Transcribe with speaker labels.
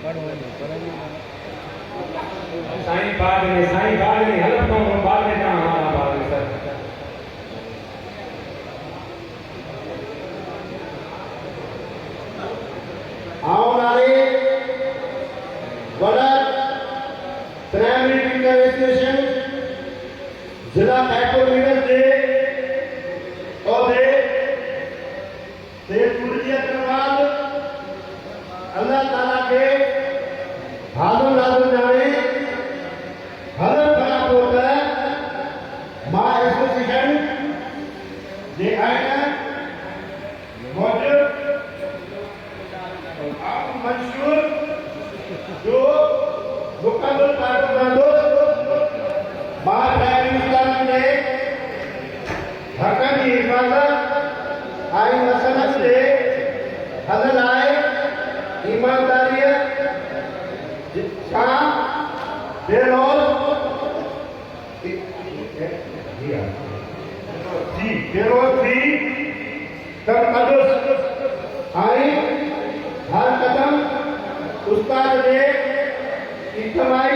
Speaker 1: साईं बाद में हलत को बाद में कहां हमारा बाद में सर
Speaker 2: आओ नारे वड़ा प्राइमरी टीचर एसोसिएशन जिला खैपुर मीरठ दे और दे गुरजियत करवाल अल्लाह ताला के हाज़िर नाज़िर जाने हज़रत खराब होकर मां एसोसिएशन जे आयन मौजूद आप मंशूर जो मुकम्मल कारकर्दों मां प्राइमरी इस्लाम ने हक़ की हिफाज़त आई मसनत से हज़र आए ईमानदारी शाह बेरोज थी तकदस आई हर कदम उस्ताद ने इज्तिमाई